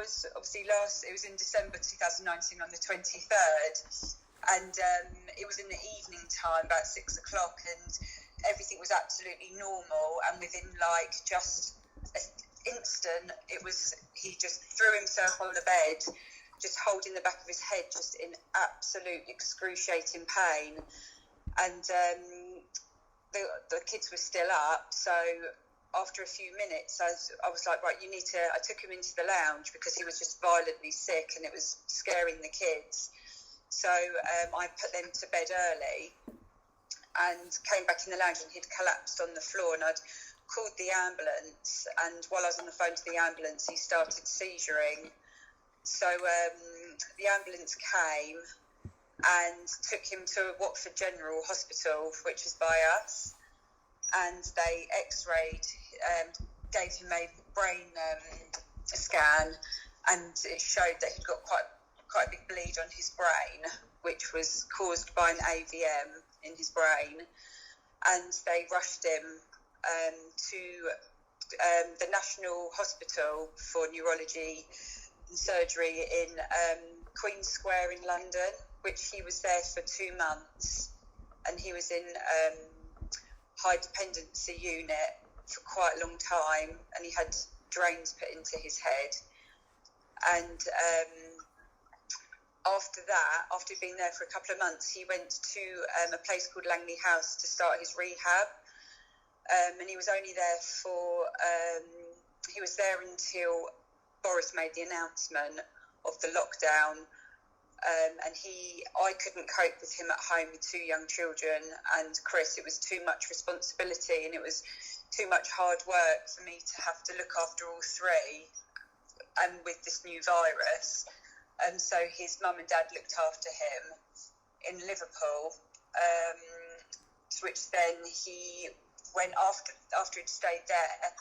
was obviously it was in December 2019 on the 23rd, and it was in the evening time, about 6 o'clock, and everything was absolutely normal, and within like just an instant, he just threw himself on the bed, just holding the back of his head, just in absolute excruciating pain, and the kids were still up, so after a few minutes, I was like, right, I took him into the lounge because he was just violently sick and it was scaring the kids. So I put them to bed early and came back in the lounge, and he'd collapsed on the floor, and I'd called the ambulance, and while I was on the phone to the ambulance, he started seizuring. So the ambulance came and took him to Watford General Hospital, which is by us, and they x-rayed, gave him a brain scan, and it showed that he'd got quite a big bleed on his brain, which was caused by an AVM in his brain, and they rushed him to the National Hospital for Neurology and Surgery in Queen Square in London, which he was there for 2 months, and he was in high dependency unit for quite a long time, and he had drains put into his head. And after being there for a couple of months, he went to a place called Langley House to start his rehab, and he was only there he was there until Boris made the announcement of the lockdown, and I couldn't cope with him at home with 2 young children and Chris. It was too much responsibility, and it was too much hard work for me to have to look after all 3, and with this new virus. And so his mum and dad looked after him in Liverpool, to which then he went, after he'd stayed there,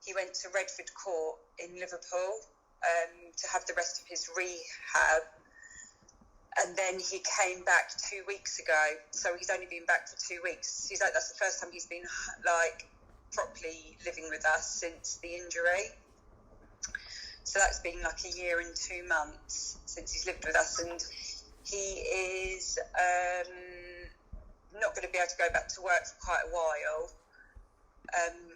he went to Redford Court in Liverpool to have the rest of his rehab. And then he came back 2 weeks ago, so he's only been back for 2 weeks. He's like, that's the first time he's been like properly living with us since the injury. So that's been like a year and 2 months since he's lived with us, and he is not going to be able to go back to work for quite a while.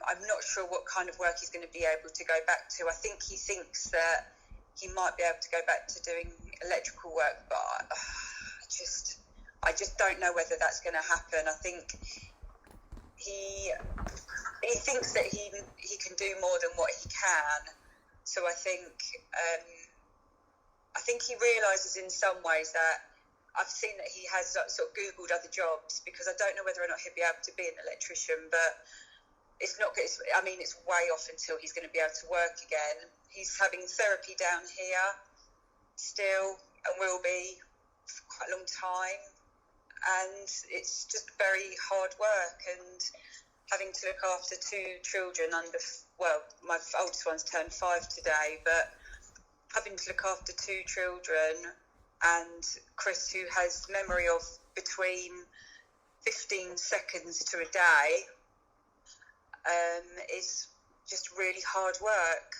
I'm not sure what kind of work he's going to be able to go back to. I think he thinks that he might be able to go back to doing electrical work, but I just don't know whether that's going to happen. I think he thinks that he can do more than what he can. So I think he realises in some ways that I've seen that he has sort of Googled other jobs, because I don't know whether or not he'll be able to be an electrician, but it's way off until he's going to be able to work again. He's having therapy down here still, and will be for quite a long time, and it's just very hard work, and having to look after 2 children my oldest one's turned 5 today, but having to look after 2 children, and Chris, who has memory of between 15 seconds to a day, is just really hard work.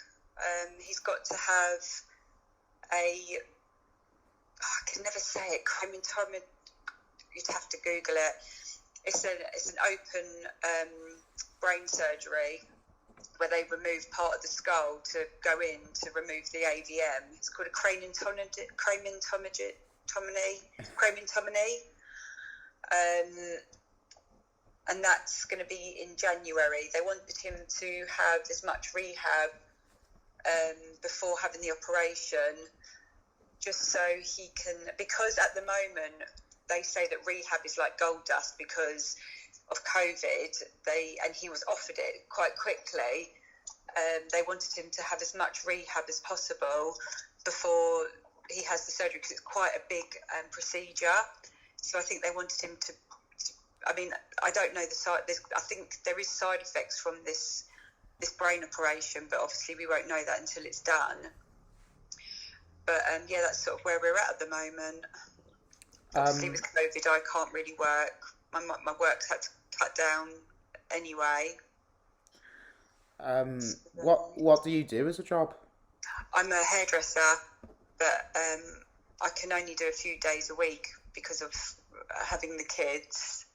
He's got to have I can never say it, you'd have to Google it. It's an open brain surgery where they remove part of the skull to go in to remove the AVM. It's called a craniotomy, and that's going to be in January. They wanted him to have as much rehab before having the operation, just so he can, because at the moment they say that rehab is like gold dust because of COVID, and he was offered it quite quickly. They wanted him to have as much rehab as possible before he has the surgery, because it's quite a big procedure. So I think they wanted him to I don't know the side. I think there is side effects from this brain operation, but obviously we won't know that until it's done. But that's sort of where we're at the moment. Obviously with COVID, I can't really work. My work's had to cut down anyway. What do you do as a job? I'm a hairdresser, but I can only do a few days a week because of having the kids.